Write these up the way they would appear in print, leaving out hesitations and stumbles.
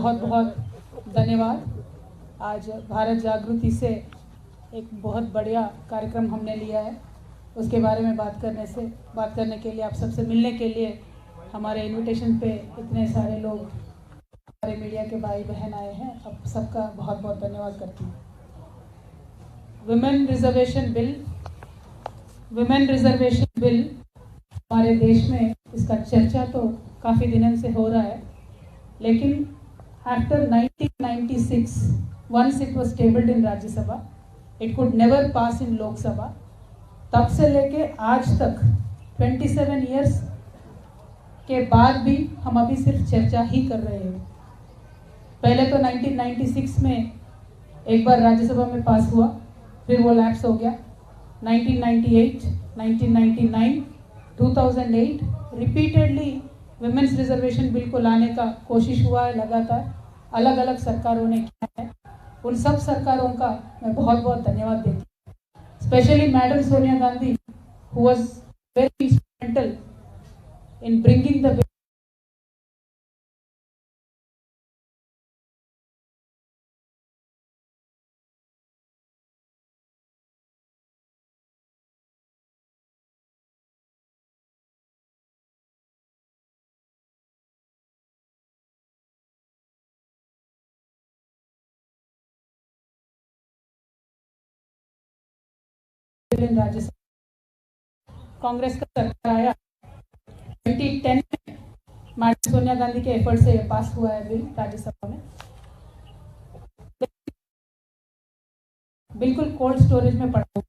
बहुत बहुत धन्यवाद। आज भारत जागृति से एक बहुत बढ़िया कार्यक्रम हमने लिया है, उसके बारे में बात करने के लिए, आप सबसे मिलने के लिए हमारे इनविटेशन पे इतने सारे लोग, हमारे मीडिया के भाई बहन आए हैं। अब सबका बहुत बहुत धन्यवाद करती हूँ। विमेन रिजर्वेशन बिल हमारे देश में इसका चर्चा तो काफ़ी दिनों से हो रहा है, लेकिन after 1996 once it was tabled in Rajya Sabha, it could never pass in Lok Sabha. तब से लेके आज तक 27 years के बाद भी हम अभी सिर्फ चर्चा ही कर रहे हैं। पहले तो 1996 में एक बार राज्यसभा में पास हुआ, फिर वो लैप्स हो गया। 1998, 1999, 2008 रिपीटेडली विमेंस रिजर्वेशन बिल को लाने का कोशिश हुआ है, लगातार अलग अलग सरकारों ने किया है। उन सब सरकारों का मैं बहुत बहुत धन्यवाद देती हूँ, specially madam Sonia Gandhi, who was very instrumental in bringing the Rajya Sabha Congress का सरकार आया 2010 में, मैडम सोनिया गांधी के एफर्ट से पास हुआ है बिल राज्यसभा में। बिल्कुल कोल्ड स्टोरेज में पड़ा हुआ।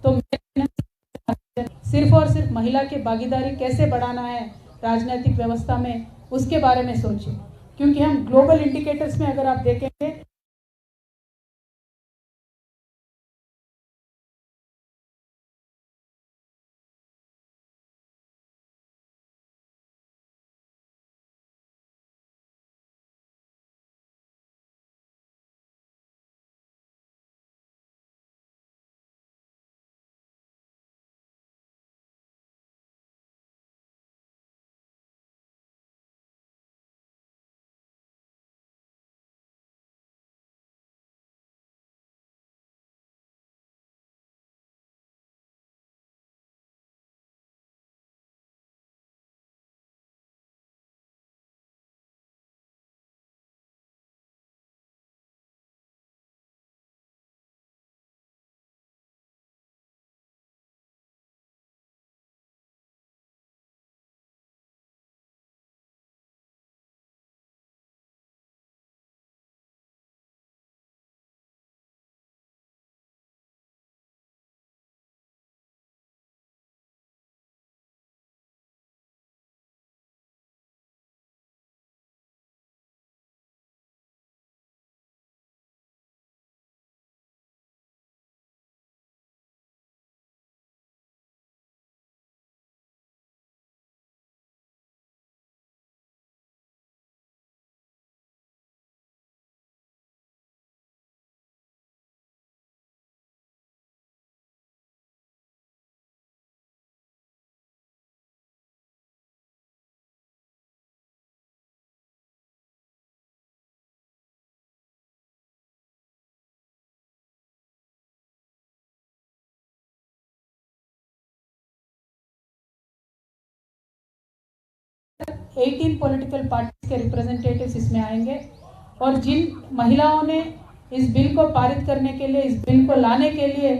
तो सिर्फ और सिर्फ महिला की भागीदारी कैसे बढ़ाना है राजनीतिक व्यवस्था में, उसके बारे में सोचिए। क्योंकि हम ग्लोबल इंडिकेटर्स में अगर आप देखेंगे 18 पॉलिटिकल पार्टीज के रिप्रेजेंटेटिव्स इसमें आएंगे और जिन महिलाओं ने इस बिल को पारित करने के लिए, इस बिल को लाने के लिए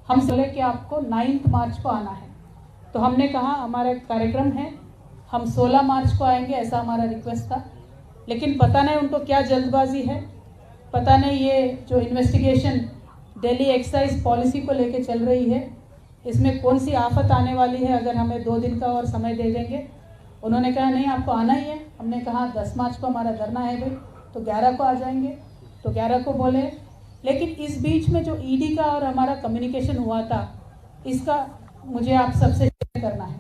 हम बोले कि आपको 9 मार्च को आना है, तो हमने कहा हमारा कार्यक्रम है, हम 16 मार्च को आएंगे, ऐसा हमारा रिक्वेस्ट था। लेकिन पता नहीं उनको क्या जल्दबाजी है, पता नहीं ये जो इन्वेस्टिगेशन दिल्ली एक्साइज पॉलिसी को लेके चल रही है, इसमें कौन सी आफत आने वाली है अगर हमें 2 दिन का और समय दे देंगे। उन्होंने कहा नहीं आपको आना ही है। हमने कहा 10 मार्च को हमारा धरना है भाई, तो 11 को आ जाएंगे, तो 11 को बोले। लेकिन इस बीच में जो ईडी का और हमारा कम्युनिकेशन हुआ था, इसका मुझे आप सबसे शेयर करना है।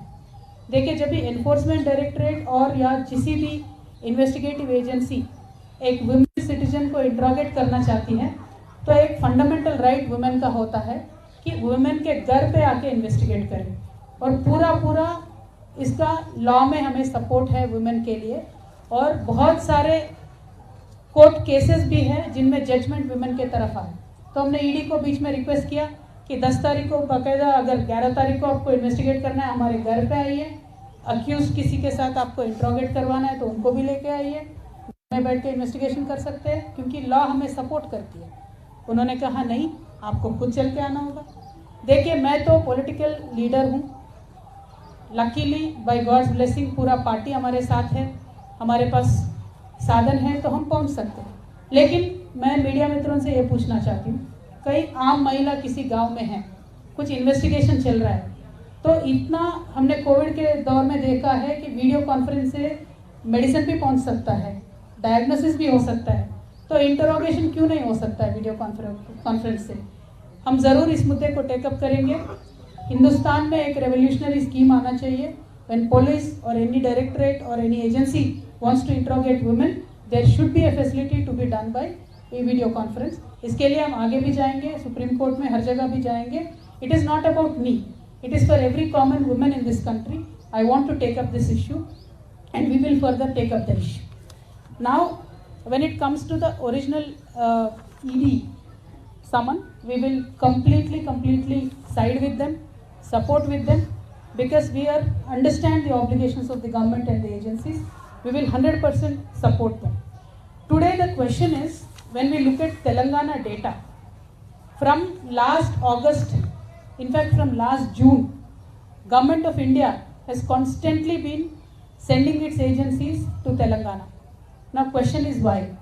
देखिए, जब भी एनफोर्समेंट डायरेक्टरेट और या किसी भी इन्वेस्टिगेटिव एजेंसी एक वुमेन सिटीजन को इंट्रोगेट करना चाहती है, तो एक फंडामेंटल राइट वुमेन का होता है कि वुमेन के घर पे आके इन्वेस्टिगेट करें, और पूरा इसका लॉ में हमें सपोर्ट है वुमेन के लिए। और बहुत सारे कोर्ट केसेस भी हैं जिनमें जजमेंट वुमेन के तरफ आए। तो हमने ईडी को बीच में रिक्वेस्ट किया कि 10 तारीख को बाकायदा, अगर 11 तारीख को आपको इन्वेस्टिगेट करना है हमारे घर पे आइए, अक्यूज किसी के साथ आपको इंट्रोगेट करवाना है तो उनको भी लेके आइए, में बैठ के इन्वेस्टिगेशन कर सकते हैं, क्योंकि लॉ हमें सपोर्ट करती है। उन्होंने कहा नहीं, आपको खुद चल के आना होगा। देखिए, मैं तो पॉलिटिकल लीडर हूँ, लकीली बाय गॉड्स ब्लेसिंग पूरा पार्टी हमारे साथ है, हमारे पास साधन है तो हम पहुँच सकते हैं। लेकिन मैं मीडिया मित्रों से ये पूछना चाहती हूँ, कई आम महिला किसी गांव में है, कुछ इन्वेस्टिगेशन चल रहा है, तो इतना हमने कोविड के दौर में देखा है कि वीडियो कॉन्फ्रेंस से मेडिसिन भी पहुंच सकता है, डायग्नोसिस भी हो सकता है, तो इंटरोगेशन क्यों नहीं हो सकता है वीडियो कॉन्फ्रेंस से। हम ज़रूर इस मुद्दे को टेकअप करेंगे। हिंदुस्तान में एक रेवोल्यूशनरी स्कीम आना चाहिए। व्हेन पुलिस और एनी डायरेक्टरेट और any agency wants to interrogate women, there should be a facility to be done by a video conference. इसके लिए हम आगे भी जाएंगे, सुप्रीम कोर्ट में हर जगह भी जाएंगे। It is not about me, it is for every common women in this country. I want to take up this issue and we will further take up the issue. Now, when it comes to the original ED summon, we will completely side with them, support with them, because we understand the obligations of the government and the agencies. We will 100% support them. Today the question is, when we look at Telangana data, from last August, in fact from last June, Government of India has constantly been sending its agencies to Telangana. Now question is why?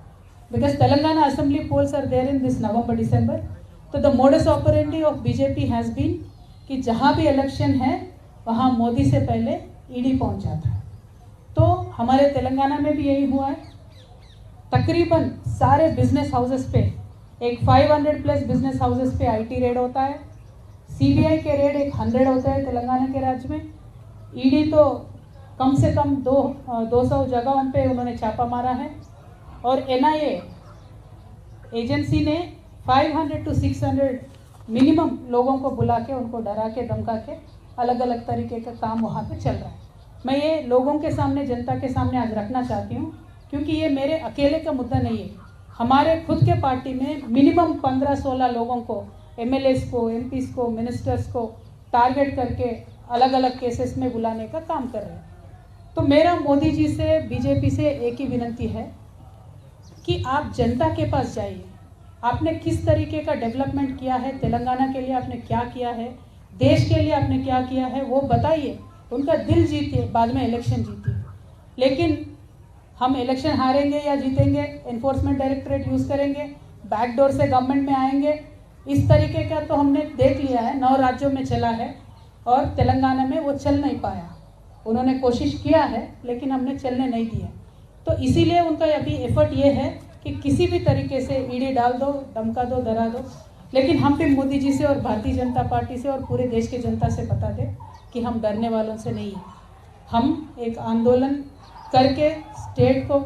Because Telangana assembly polls are there in this November, December. So the modus operandi of BJP has been कि जहाँ भी election है वहाँ मोदी से पहले ED पहुँच जाता है। तो हमारे तेलंगाना में भी यही हुआ है। तकरीबन सारे बिजनेस हाउसेस पे, एक 500+ बिजनेस हाउसेस पे आईटी रेड होता है, सीबीआई के रेड एक 100 होता है तेलंगाना के राज्य में। ईडी तो कम से कम 200 जगहों पे उन्होंने छापा मारा है, और एनआईए एजेंसी ने 500 to 600 मिनिमम लोगों को बुला के, उनको डरा के, धमका के, अलग अलग तरीके का काम वहाँ पे चल रहा है। मैं ये लोगों के सामने, जनता के सामने आज रखना चाहती हूँ, क्योंकि ये मेरे अकेले का मुद्दा नहीं है। हमारे खुद के पार्टी में मिनिमम 15-16 लोगों को, एमएलएस को, एमपीस को, मिनिस्टर्स को टारगेट करके अलग अलग केसेस में बुलाने का काम कर रहे हैं। तो मेरा मोदी जी से, बीजेपी से एक ही विनती है कि आप जनता के पास जाइए। आपने किस तरीके का डेवलपमेंट किया है, तेलंगाना के लिए आपने क्या किया है, देश के लिए आपने क्या किया है, वो बताइए। उनका दिल जीतिए, बाद में इलेक्शन जीतिए। लेकिन हम इलेक्शन हारेंगे या जीतेंगे, एनफोर्समेंट डायरेक्टरेट यूज़ करेंगे, बैकडोर से गवर्नमेंट में आएंगे, इस तरीके का तो हमने देख लिया है, 9 राज्यों में चला है, और तेलंगाना में वो चल नहीं पाया। उन्होंने कोशिश किया है लेकिन हमने चलने नहीं दिया। तो इसीलिए उनका अभी एफर्ट ये है कि किसी भी तरीके से ईडी डाल दो, धमका दो, डरा दो। लेकिन हम भी मोदी जी से और भारतीय जनता पार्टी से और पूरे देश की जनता से बता दें कि हम डरने वालों से नहीं हैं। हम एक आंदोलन करके, स्टेट को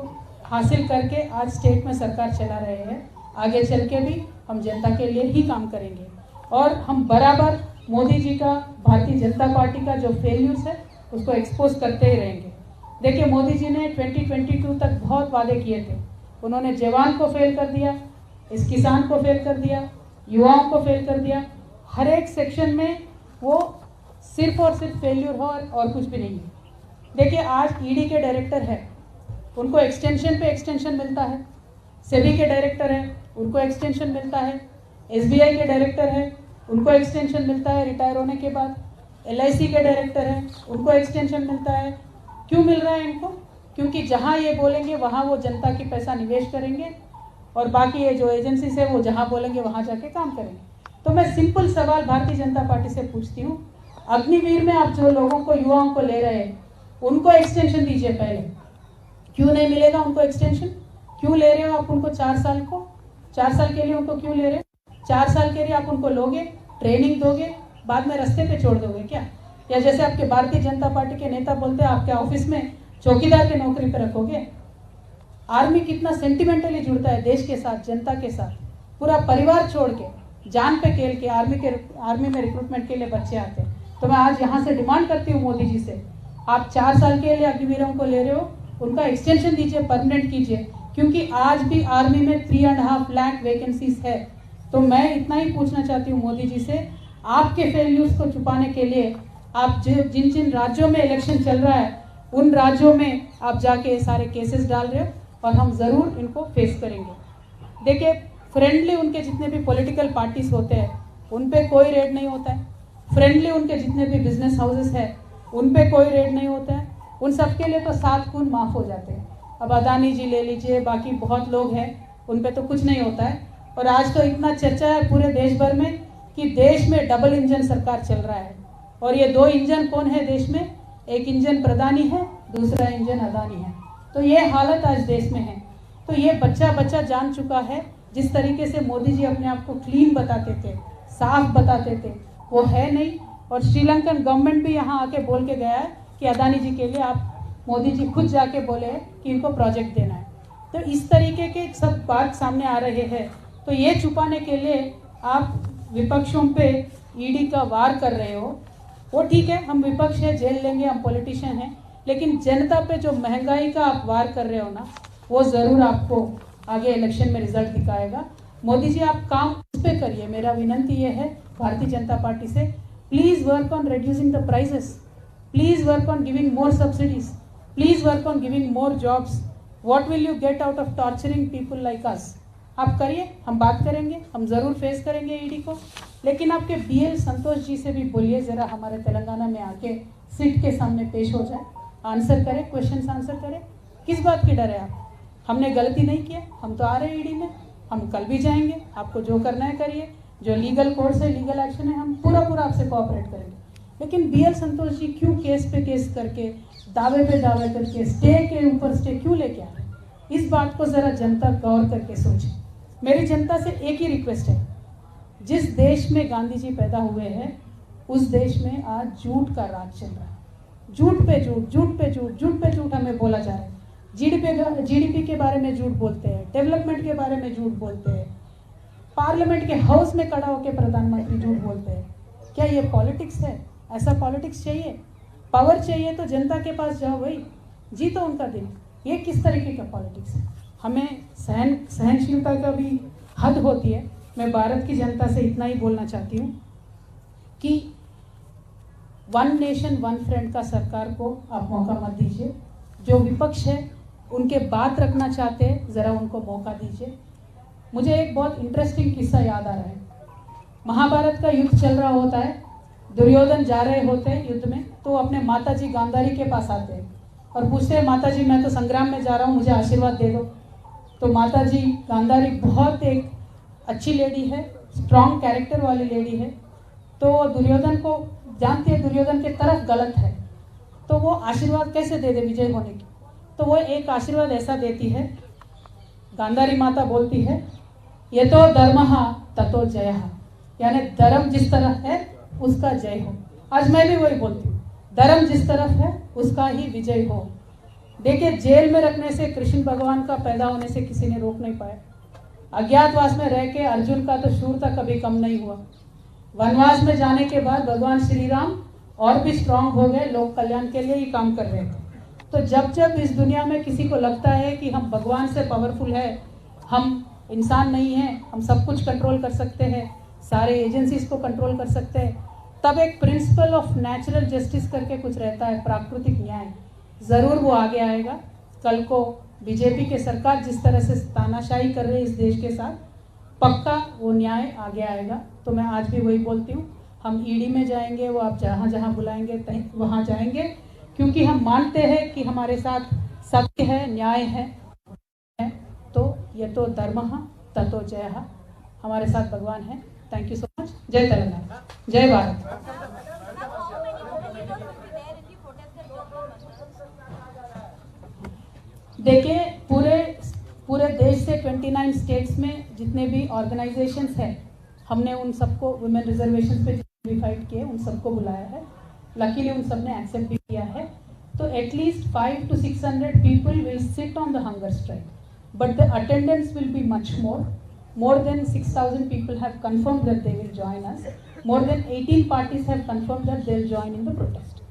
हासिल करके आज स्टेट में सरकार चला रहे हैं। आगे चल के भी हम जनता के लिए ही काम करेंगे, और हम बराबर मोदी जी का, भारतीय जनता पार्टी का जो फेल्यूर्स है उसको एक्सपोज करते ही रहेंगे। देखिए, मोदी जी ने 2022 तक बहुत वादे किए थे। उन्होंने जवान को फेल कर दिया, इस किसान को फेल कर दिया, युवाओं को फेल कर दिया। हर एक सेक्शन में वो सिर्फ और सिर्फ फेल्यूर हो और कुछ भी नहीं है। देखिए आज ईडी के डायरेक्टर है, उनको एक्सटेंशन पे एक्सटेंशन मिलता है, सेबी के डायरेक्टर है, उनको एक्सटेंशन मिलता है, एसबीआई के डायरेक्टर है, उनको एक्सटेंशन मिलता है रिटायर होने के बाद, एलआईसी के डायरेक्टर है, उनको एक्सटेंशन मिलता है। क्यों मिल रहा है इनको? क्योंकि जहाँ ये बोलेंगे वहाँ वो जनता की पैसा निवेश करेंगे और बाकी ये जो एजेंसीज है वो जहाँ बोलेंगे वहाँ जाके काम करेंगे। तो मैं सिंपल सवाल भारतीय जनता पार्टी से पूछती हूँ, अग्निवीर में आप जो लोगों को, युवाओं को ले रहे हैं, उनको एक्सटेंशन दीजिए पहले। क्यों नहीं मिलेगा उनको एक्सटेंशन? क्यों ले रहे हो आप उनको 4 साल को? 4 साल के लिए उनको क्यों ले रहे हो? 4 साल के लिए आप उनको लोगे, ट्रेनिंग दोगे, बाद में रास्ते पे छोड़ दोगे क्या? या जैसे आपके भारतीय जनता पार्टी के नेता बोलते हैं आपके ऑफिस में चौकीदार के नौकरी पे रखोगे? आर्मी कितना सेंटिमेंटली जुड़ता है देश के साथ, जनता के साथ, पूरा परिवार छोड़ के, जान पे खेल के आर्मी में रिक्रूटमेंट के लिए बच्चे आते हैं। तो मैं आज यहाँ से डिमांड करती हूँ मोदी जी से, आप 4 साल के लिए अग्निवीरों को ले रहे हो, उनका एक्सटेंशन दीजिए, परमानेंट कीजिए, क्योंकि आज भी आर्मी में 3.5 लाख वैकेंसीज है। तो मैं इतना ही पूछना चाहती हूँ मोदी जी से, आपके फेल्यूर्स को छुपाने के लिए आप जिन जिन राज्यों में इलेक्शन चल रहा है उन राज्यों में आप जाके सारे केसेस डाल रहे हो और हम ज़रूर इनको फेस करेंगे। देखिए फ्रेंडली उनके जितने भी पॉलिटिकल पार्टीज होते हैं उन पे कोई रेड नहीं होता है, फ्रेंडली उनके जितने भी बिजनेस हाउसेस हैं उन पे कोई रेड नहीं होता है, उन सब के लिए तो 7 खून माफ़ हो जाते हैं। अब अदानी जी ले लीजिए, बाकी बहुत लोग हैं, उन पे तो कुछ नहीं होता है। और आज तो इतना चर्चा है पूरे देश भर में कि देश में डबल इंजन सरकार चल रहा है, और ये 2 इंजन कौन है देश में? एक इंजन प्रधानी है, दूसरा इंजन अदानी है। तो ये हालत आज देश में है। तो ये बच्चा जान चुका है, जिस तरीके से मोदी जी अपने आप को क्लीन बताते थे, साफ बताते थे, वो है नहीं। और श्रीलंकन गवर्नमेंट भी यहाँ आके बोल के गया है कि अदानी जी के लिए आप, मोदी जी खुद जाके बोले हैं कि इनको प्रोजेक्ट देना है। तो इस तरीके के सब बात सामने आ रहे हैं। तो ये छुपाने के लिए आप विपक्षों पे ईडी का वार कर रहे हो, वो ठीक है, हम विपक्ष है, जेल लेंगे, हम पॉलिटिशियन हैं, लेकिन जनता पे जो महंगाई का आप वार कर रहे हो ना, वो ज़रूर आपको आगे इलेक्शन में रिजल्ट दिखाएगा। मोदी जी आप काम उस पर करिए। मेरा विनंती ये है भारतीय जनता पार्टी से, please work on reducing the prices, please work on giving more subsidies, please work on giving more jobs. What will you get out of torturing people like us? आप करिए, हम बात करेंगे, हम ज़रूर फेस करेंगे ईडी को। लेकिन आपके बीएल संतोष जी से भी बोलिए ज़रा हमारे तेलंगाना में आके सीट के सामने पेश हो जाए, आंसर करें, क्वेश्चन आंसर करें। किस बात की डर है आप? हमने गलती नहीं किया, हम तो आ रहे हैं ईडी में, हम कल भी जाएंगे, आपको जो करना है करिए, जो लीगल कोर्स है, लीगल एक्शन है, हम पूरा आपसे कोऑपरेट करेंगे। लेकिन बीएल संतोष जी क्यों केस पे केस करके, दावे पे दावे करके, स्टे के ऊपर स्टे क्यों लेके आ रहे हैं? इस बात को ज़रा जनता गौर करके सोचे। मेरी जनता से एक ही रिक्वेस्ट है, जिस देश में गांधी जी पैदा हुए हैं उस देश में आज झूठ का राज चल रहा है। झूठ पे झूठ, झूठ पे झूठ, झूठ पे झूठ हमें बोला जा रहा है। जीडीपी के बारे में झूठ बोलते हैं, डेवलपमेंट के बारे में झूठ बोलते हैं, पार्लियामेंट के हाउस में खड़ा होकर प्रधानमंत्री झूठ बोलते हैं। क्या ये पॉलिटिक्स है? ऐसा पॉलिटिक्स चाहिए? पावर चाहिए तो जनता के पास जाओ भाई, जीतो उनका दिन। ये किस तरीके का पॉलिटिक्स है? हमें सहनशीलता का भी हद होती है। मैं भारत की जनता से इतना ही बोलना चाहती हूँ कि 1 नेशन 1 फ्रेंड का सरकार को आप मौका मत दीजिए। जो विपक्ष है उनके बात रखना चाहते हैं, ज़रा उनको मौका दीजिए। मुझे एक बहुत इंटरेस्टिंग किस्सा याद आ रहा है। महाभारत का युद्ध चल रहा होता है, दुर्योधन जा रहे होते हैं युद्ध में, तो अपने माता जी गांधारी के पास आते हैं और पूछते हैं, माता जी मैं तो संग्राम में जा रहा हूँ, मुझे आशीर्वाद दे दो। तो माता जी गांधारी बहुत एक अच्छी लेडी है, स्ट्रॉन्ग कैरेक्टर वाली लेडी है। तो दुर्योधन को जानती है दुर्योधन की तरफ गलत है, तो वो आशीर्वाद कैसे दे दे विजय होने की? तो वो एक आशीर्वाद ऐसा देती है, गांधारी माता बोलती है, ये तो धर्मः ततो जयः, यानी धर्म जिस तरफ है उसका जय हो। आज मैं भी वही बोलती हूँ, धर्म जिस तरफ है उसका ही विजय हो। देखिए जेल में रखने से कृष्ण भगवान का पैदा होने से किसी ने रोक नहीं पाया। अज्ञातवास में रह के अर्जुन का तो शूरता कभी कम नहीं हुआ। वनवास में जाने के बाद भगवान श्री राम और भी स्ट्रांग हो गए, लोक कल्याण के लिए ही काम कर रहे थे। तो जब जब इस दुनिया में किसी को लगता है कि हम भगवान से पावरफुल है, हम इंसान नहीं हैं, हम सब कुछ कंट्रोल कर सकते हैं, सारे एजेंसीज को कंट्रोल कर सकते हैं, तब एक प्रिंसिपल ऑफ नेचुरल जस्टिस करके कुछ रहता है, प्राकृतिक न्याय। ज़रूर वो आगे आएगा। कल को बीजेपी के सरकार जिस तरह से तानाशाही कर रही है इस देश के साथ, पक्का वो न्याय आगे आएगा। तो मैं आज भी वही बोलती हूँ, हम ईडी में जाएंगे, वो आप जहाँ जहाँ बुलाएंगे वहाँ जाएंगे, क्योंकि हम मानते हैं कि हमारे साथ सत्य है, न्याय है। तो ये तो धर्मः ततो जयः, हमारे साथ भगवान है। Thank you so much. जय तेलंगाना, जय भारत। देखिए, पूरे देश से 29 स्टेट्स में जितने भी ऑर्गेनाइजेशंस हैं, हमने उन सबको वुमेन रिजर्वेशन पे फाइट किए, उन सबको बुलाया है। लकीली उन सब ने एक्सेप्ट भी किया है। तो at least 500 to 600 people will sit on the hunger strike, but the attendance will be much more. More than 6,000 people have confirmed that they will join us. More than 18 parties have confirmed that they will join in the protest.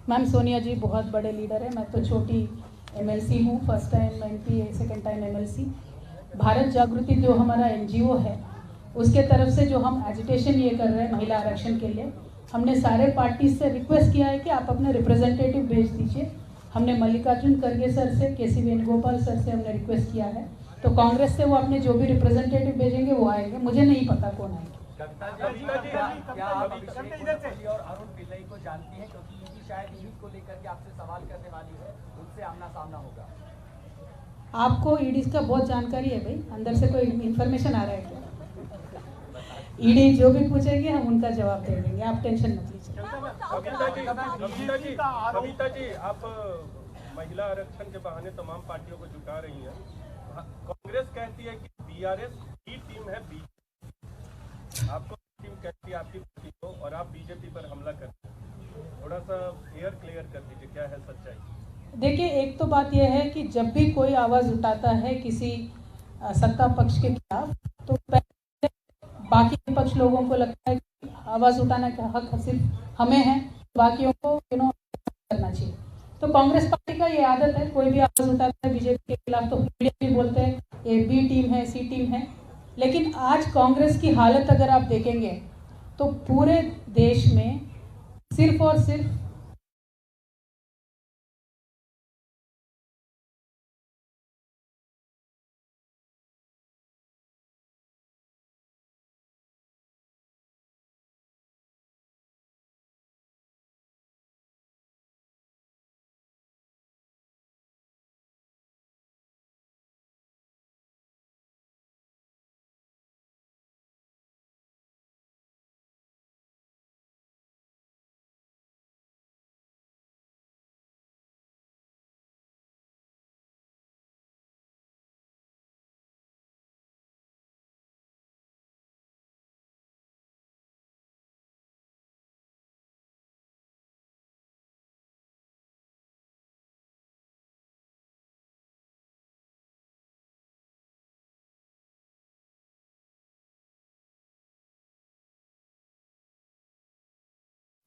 Ma'am, Sonia ji बहुत बड़े leader है। मैं तो छोटी MLC हूँ, first time MP, second time MLC। Bharat Jagruti जो हमारा NGO है, उसके तरफ से जो हम एजिटेशन ये कर रहे हैं महिला आरक्षण के लिए, हमने सारे पार्टीज से रिक्वेस्ट किया है कि आप अपने रिप्रेजेंटेटिव भेज दीजिए। हमने मल्लिकार्जुन खड़गे सर से, KC वेणुगोपाल सर से हमने रिक्वेस्ट किया है। तो कांग्रेस से वो अपने जो भी रिप्रेजेंटेटिव भेजेंगे वो आएंगे, मुझे नहीं पता कौन आएंगे। क्या आप अभिषेक और अरुण पिल्लई को जानती हैं, क्योंकि इनकी शायद ईडी को लेकर के आपसे सवाल करने वाली है, उनसे आमना सामना होगा। आपको ईडी का बहुत जानकारी है भाई, अंदर से कोई इन्फॉर्मेशन आ रहा है क्या? ईडी जो भी पूछेगी हम उनका जवाब दे देंगे, आप टेंशन मत लीजिए। कविता जी, आप महिला आरक्षण के बहाने तमाम पार्टियों को जुटा रही हैं। कांग्रेस कहती है कि BRS की टीम है, आपको टीम कहती है आपकी पार्टी को, और आप बीजेपी पर हमला करते हैं। थोड़ा सा क्लियर कर दीजिए, क्या है सच्चाई? देखिए, एक तो बात यह है कि जब भी कोई आवाज़ उठाता है किसी सत्ता पक्ष के खिलाफ, तो बाकी पक्ष लोगों को लगता है कि आवाज़ उठाने का हक सिर्फ हमें है, बाकियों को करना चाहिए। तो कांग्रेस पार्टी का ये आदत है, कोई भी आवाज़ उठाता है बीजेपी के खिलाफ तो मीडिया भी बोलते हैं ये B टीम है, C टीम है। लेकिन आज कांग्रेस की हालत अगर आप देखेंगे तो पूरे देश में सिर्फ और सिर्फ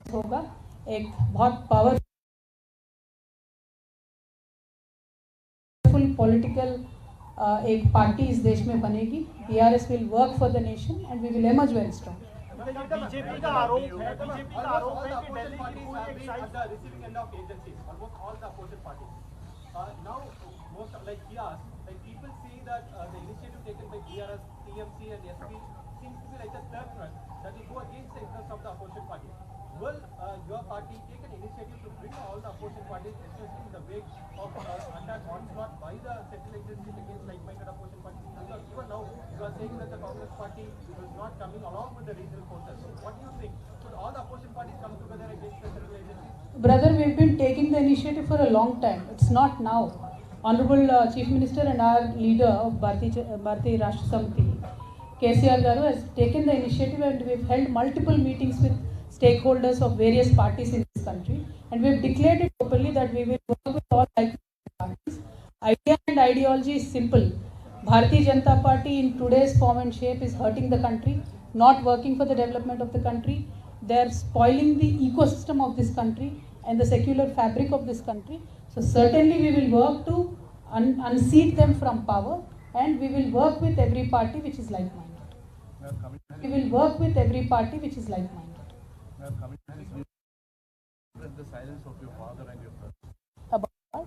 होगा, एक बहुत पावरफुल पॉलिटिकल एक पार्टी इस देश में बनेगी। BRS will work for the nation and we will emerge very strong. BJP का आरोप है कि दिल्ली की receiving end of agencies almost all the opposition parties now most like कियास like people say that the initiative taken by BRS TMC and SP seems to be like a third front that will go against the interests of the opposition party. Will your party take an initiative to bring all the opposition parties, especially in the wake of attack onslaught by the central agencies against like-minded opposition parties? Because even now you are saying that the Congress party is not coming along with the regional forces. So what do you think? Should all the opposition parties come together against the central agencies? Brother, we've been taking the initiative for a long time. It's not now. Honorable Chief Minister and our leader of Bharatiya Rashtra Samiti, KCR Garu, has taken the initiative, and we've held multiple meetings with stakeholders of various parties in this country, and we've declared it openly that we will work with all parties. Idea and ideology is simple. Bharatiya Janata Party in today's form and shape is hurting the country, not working for the development of the country. They are spoiling the ecosystem of this country and the secular fabric of this country. So certainly we will work to unseat them from power, and we will work with every party which is like-minded. We will work with every party which is like-minded. The silence of your father and your brother. About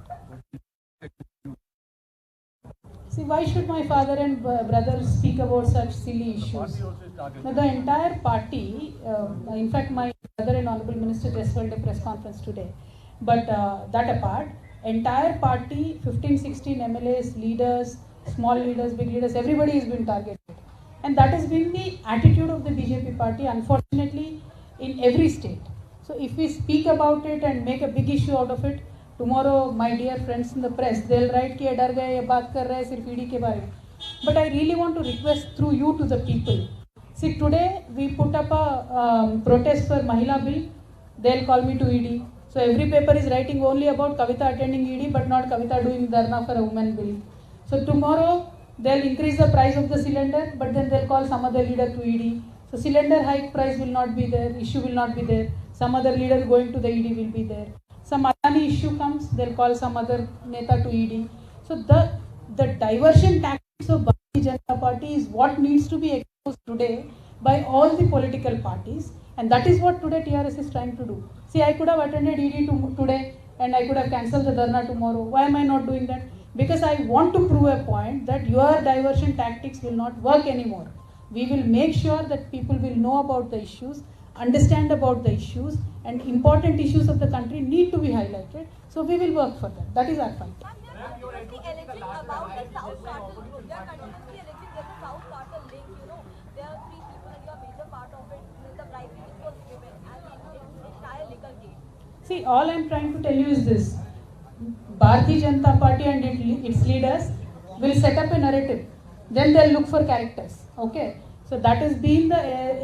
see, why should my father and brother speak about such silly issues? Now, the entire party, in fact, my brother and Honorable Minister just held a press conference today. But that apart, entire party, 15-16 MLAs, leaders, small leaders, big leaders, everybody has been targeted. And that has been the attitude of the BJP party, unfortunately, in every state. So if we speak about it and make a big issue out of it, tomorrow my dear friends in the press, they'll write कि ये डर गए, ये बात कर रहे हैं सिर्फ ईडी के बारे में. But I really want to request through you to the people. See, today we put up a protest for Mahila bill. They'll call me to ED. So every paper is writing only about Kavita attending ED, but not Kavita doing dharna for a women bill. So tomorrow they'll increase the price of the cylinder, but then they'll call some other leader to ED. So cylinder hike price will not be there, issue will not be there. Some other leader going to the ED will be there. Some Adani issue comes, they'll call some other neta to ED. So the diversion tactics of Bharatiya Janata Party is what needs to be exposed today by all the political parties, and that is what today TRS is trying to do. See, I could have attended ED today and I could have cancelled the dharna tomorrow. Why am I not doing that? Because I want to prove a point that your diversion tactics will not work anymore. We will make sure that people will know about the issues, understand about the issues, and important issues of the country need to be highlighted. So we will work for that. That is our fight. You're alleging about the South Cartel group. They are continuously alleging there's a South Cartel link. You know, there are 3 people and you are major part of it. The bribery which was given and the entire legal case. See, all I am trying to tell you is this. Bharatiya Janata Party and its leaders will set up a narrative. Then they'll look for characters. Okay? So that has been the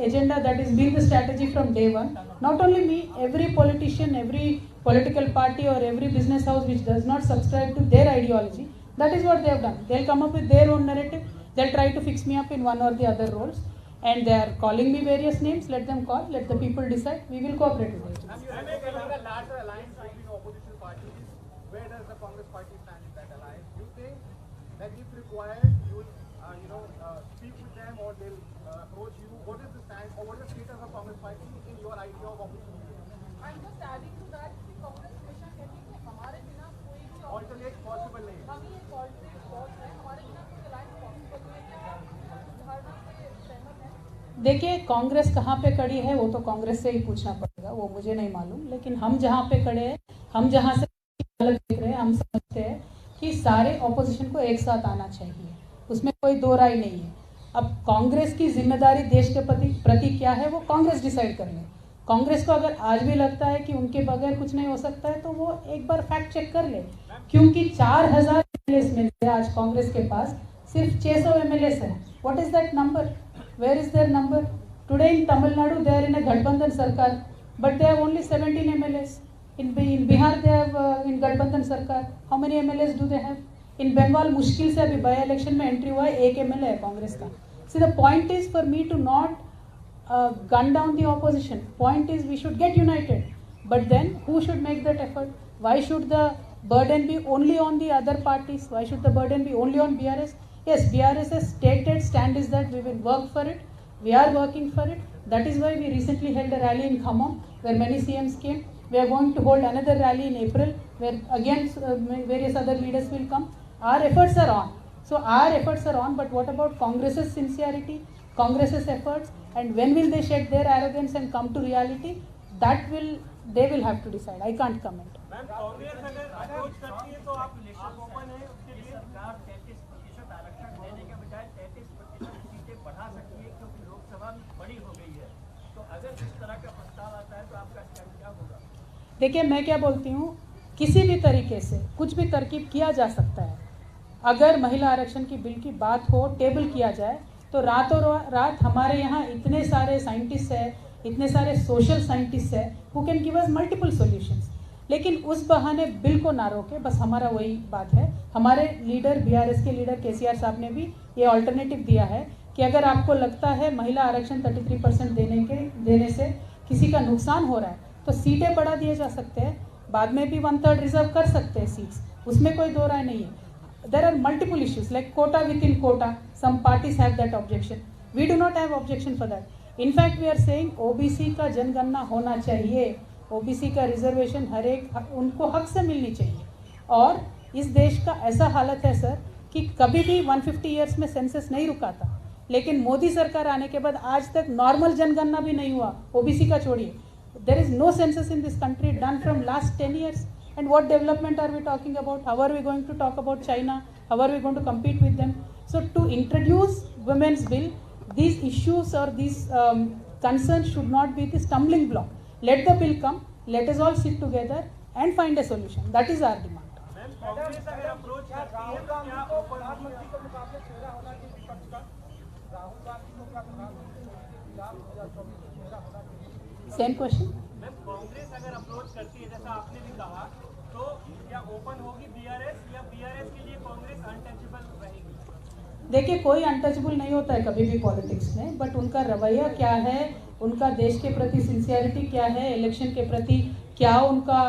agenda, that has been the strategy from day one. Not only me, every politician, every political party or every business house which does not subscribe to their ideology, that is what they have done. They'll come up with their own narrative. They'll try to fix me up in one or the other roles. And they are calling me various names. Let them call. Let the people decide. We will cooperate with them. You are making a larger alliance between opposition parties. Where does the Congress party stand in that alliance? Do you think that if required, you will, speak with them or they'll approach you? What is the stand or what is the status of Congress party in your idea of opposition? I'm just adding to that कि कांग्रेस हमेशा कहती है कि हमारे बिना कोई भी Alternate possible नहीं है. हम ही एक ऑल्टरनेट कॉज है हमारे बिना कोई अलायंस पॉसिबल नहीं है क्या धारणा से सहमत है. देखिए, कांग्रेस कहाँ पे खड़ी है वो तो कांग्रेस से ही पूछना पड़ेगा, वो मुझे नहीं मालूम. लेकिन हम जहाँ पे खड़े हैं, हम जहाँ से अलग देख रहे हैं, हम समझते हैं कि सारे ऑपोजिशन को एक साथ आना चाहिए. उसमें कोई दो राय नहीं है. अब कांग्रेस की जिम्मेदारी देश के प्रति क्या है वो कांग्रेस डिसाइड कर ले. कांग्रेस को अगर आज भी लगता है कि उनके बगैर कुछ नहीं हो सकता है तो वो एक बार फैक्ट चेक कर ले. क्योंकि 4000 एमएलएस में से आज कांग्रेस के पास सिर्फ 600 एमएलएस है. What is that number? Where is their number? Today in Tamil Nadu they are in a गठबंधन सरकार, but they have only 17 MLAs. In Bihar they have in गठबंधन सरकार. How many MLAs do they have? In Bengal मुश्किल से अभी by election में entry हुआ है, 1 MLA है कांग्रेस का. See, the point is for me to not gun down the opposition. Point is we should get united. But then who should make that effort? Why should the burden be only on the other parties? Why should the burden be only on BRS? Yes, BRS's stated stand is that we will work for it. We are working for it. That is why we recently held a rally in Khammam where many CMs came. We are going to hold another rally in April where again various other leaders will come. Our efforts are on. So our efforts are on, but what about Congress's sincerity, Congress's efforts, and when will they shed their arrogance and come to reality? They will have to decide. I can't comment. Ma'am, Congress अगर approach करती है तो आप open है उसके लिए? सरकार 33% आरक्षण देने के बजाय 33% सीटें बढ़ा सकती है क्योंकि लोकसभा बड़ी हो गई है. तो अगर इस तरह का प्रस्ताव आता है तो आपका स्टैंड क्या होगा? देखिए, मैं क्या बोलती हूँ, किसी भी तरीके से कुछ भी तरकीब किया जा सकता है. अगर महिला आरक्षण की बिल की बात हो, टेबल किया जाए तो रातों रात हमारे यहाँ इतने सारे साइंटिस्ट हैं, इतने सारे सोशल साइंटिस्ट हैं who can give us multiple solutions. लेकिन उस बहाने बिल को ना रोके, बस हमारा वही बात है. हमारे लीडर, बीआरएस के लीडर केसीआर साहब ने भी ये ऑल्टरनेटिव दिया है कि अगर आपको लगता है महिला आरक्षण 33% देने से किसी का नुकसान हो रहा है तो सीटें बढ़ा दिए जा सकते हैं. बाद में भी 1/3 रिजर्व कर सकते हैं सीट्स, उसमें कोई दो राय नहीं है. there are multiple issues like quota within quota. Some parties have that objection. We do not have objection for that. In fact, we are saying OBC का जनगणना होना चाहिए, OBC का रिजर्वेशन हर एक उनको हक से मिलनी चाहिए. और इस देश का ऐसा हालत है सर कि कभी भी 150 ईयर्स में सेंसस नहीं रुका था, लेकिन मोदी सरकार आने के बाद आज तक नॉर्मल जनगणना भी नहीं हुआ, ओबीसी का छोड़िए. There is no census in this country done from last 10 years. And what development are we talking about? How are we going to talk about China? How are we going to compete with them? So to introduce women's bill, these issues or these concerns should not be the stumbling block. Let the bill come, let us all sit together and find a solution. That is our demand. Congress अगर approach करती है तो क्या प्रधानमंत्री के मुकाबले चेहरा होना चाहिए विपक्ष का? राहुल गांधी को क्या प्रधानमंत्री मोदी 2024 में चेहरा होना चाहिए? Same question. मैम, कांग्रेस अगर अप्रोच करती है जैसा आपने भी कहा, तो क्या ओपन होगी बीआरएस या बीआरएस के लिए कांग्रेस अनटचेबल रहेगी? देखिए, कोई अनटचेबल नहीं होता है कभी भी पॉलिटिक्स में, बट उनका रवैया क्या है, उनका देश के प्रति सिंसियरिटी क्या है, इलेक्शन के प्रति क्या उनका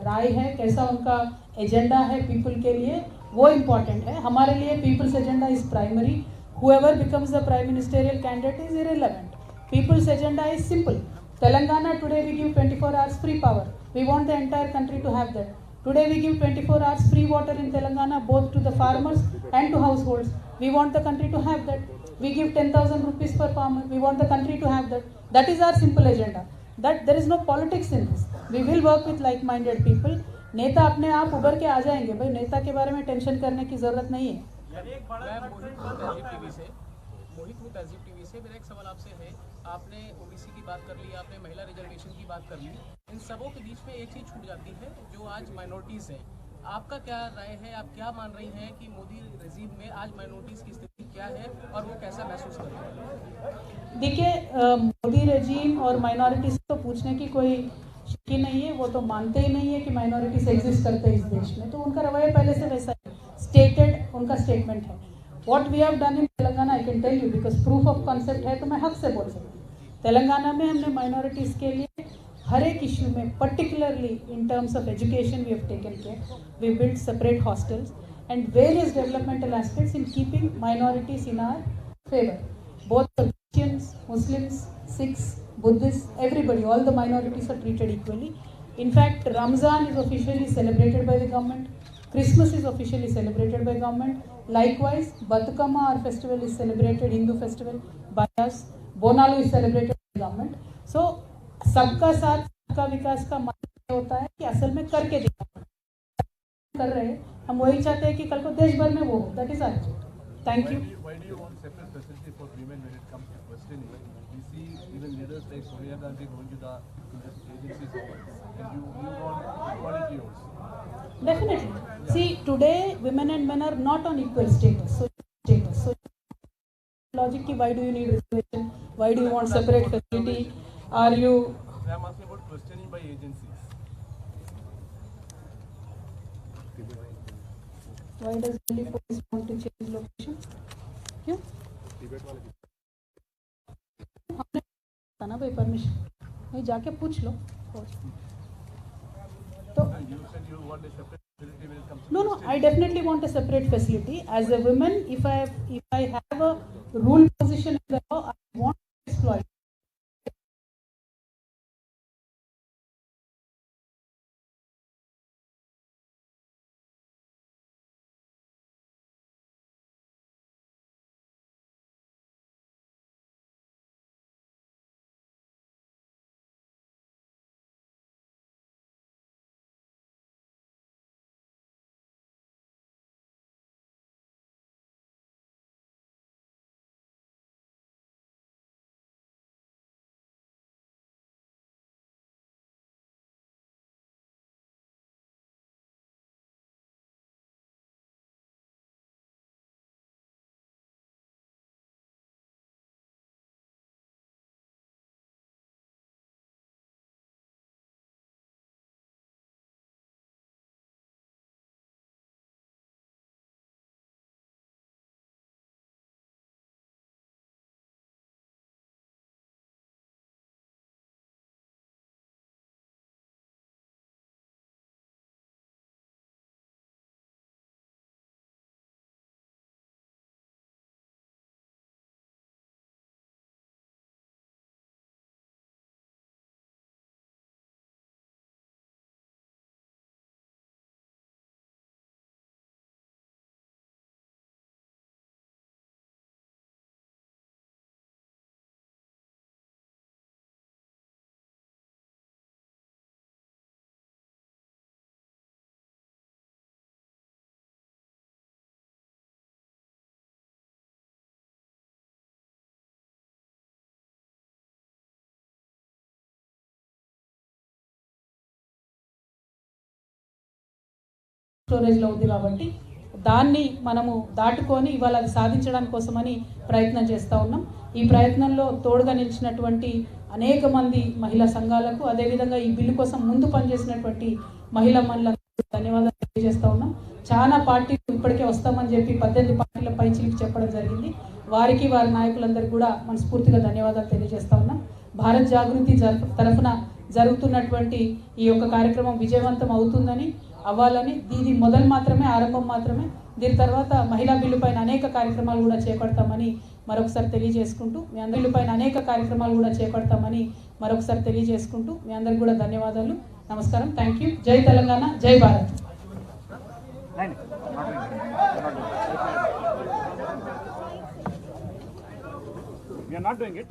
राय है, कैसा उनका एजेंडा है पीपल के लिए, वो इम्पॉर्टेंट है. हमारे लिए people's agenda is primary. Whoever becomes the prime ministerial candidate is irrelevant. People's agenda is simple. Telangana today we give 24 hours free power. We want the entire country to have that. Today we give 24 hours free water in Telangana both to the farmers and to households. We want the country to have that. We give 10,000 rupees per farmer. We want the country to have that. That is our simple agenda. That there is no politics in this. We will work with like-minded people. नेता अपने आप उभर के आ जाएंगे भाई, नेता के बारे में टेंशन करने की जरूरत नहीं है. मोहित हूँ तहजीब टीवी से. मेरा एक सवाल आपसे है, आपने ओबीसी की बात कर ली, आपने महिला रिजर्वेशन की बात कर ली, इन सबों के बीच में एक चीज़ छूट जाती है जो आज माइनॉरिटीज़ है. आपका क्या राय है, आप क्या मान रही हैं कि मोदी रेजीम में आज माइनॉरिटीज़ की स्थिति क्या है और वो कैसा महसूस कर रहे हैं? देखिए, मोदी रेजीम और माइनॉरिटीज़ तो पूछने की कोई शक नहीं है, वो तो मानते ही नहीं है कि माइनॉरिटीज़ एग्जिस्ट करते हैं इस देश में. तो उनका रवैया पहले से वैसा है, स्टेटेड उनका स्टेटमेंट है. What we have done in Telangana, I can tell you because proof of concept है, तो मैं हक से बोल सकती हूँ. तेलंगाना में हमने माइनॉरिटीज़ के लिए हर एक इश्यू में, particularly in terms of education, we have taken care. We built separate hostels and various developmental aspects in keeping minorities in our favor. Both the Christians, Muslims, Sikhs, Buddhists, everybody, all the minorities are treated equally. In fact, Ramzan is officially celebrated by the government. Christmas is officially celebrated by government. Likewise, Batukama, our festival, is celebrated, Hindu festival, by us. Bonalu is celebrated by government. So, सबका साथ सबका विकास का मतलब होता है कि असल में करके दिखाना. कर रहे हैं, हम वही चाहते हैं कि कल को देश भर में वो हो. That is our objective. Thank you. Why do you want separate facility for women when it comes to questioning? We see even leaders like Sonia Gandhi going to the agencies and you want equality also. Definitely. See, today women and men are not on equal status. So logic ki why do you need reservation? Why do you want separate facility? Are you? I am asking about questioning by agencies. Why does Delhi police want to change location? क्यों? हमने था ना भाई permission. नहीं, जाके पूछ लो. तो You said you want a separate facility when it comes to no, I definitely want a separate facility. As a woman, if I have a rule position in the law, I want to exploit. స్టోరేజ్లో ఉంది కాబట్టి దాన్ని మనము దాటుకొని ఇవాళ అది సాధించడానికి కోసమని ప్రయత్నం చేస్తూ ఉన్నాం. ఈ ప్రయత్నంలో తోడుగా నిలిచినటువంటి అనేక మంది మహిళా సంఘాలకు, అదేవిధంగా ఈ బిల్లు కోసం ముందు పనిచేసినటువంటి మహిళలందరికీ ధన్యవాదాలు తెలియజేస్తూ ఉన్నాం. చాలా పార్టీలు ఇప్పటికే వస్తామని చెప్పి 18 పార్టీల పైచిలికి చెప్పడం జరిగింది. వారికి వారి నాయకులందరికీ కూడా మనస్ఫూర్తిగా ధన్యవాదాలు తెలియజేస్తా ఉన్నాం. భారత్ జాగృతి తరఫున జరుగుతున్నటువంటి ఈ యొక్క కార్యక్రమం విజయవంతం అవుతుందని, అవ్వాలని, ఇది మొదలు మాత్రమే, ఆరంభం మాత్రమే. దీని తర్వాత మహిళా బిల్లు పైన అనేక కార్యక్రమాలు కూడా చేపడతామని మరొకసారి తెలియజేసుకుంటూ మీ అందరికీ కూడా ధన్యవాదాలు. నమస్కారం. Thank you. జై తెలంగాణ, జై Bharat. We are not doing it.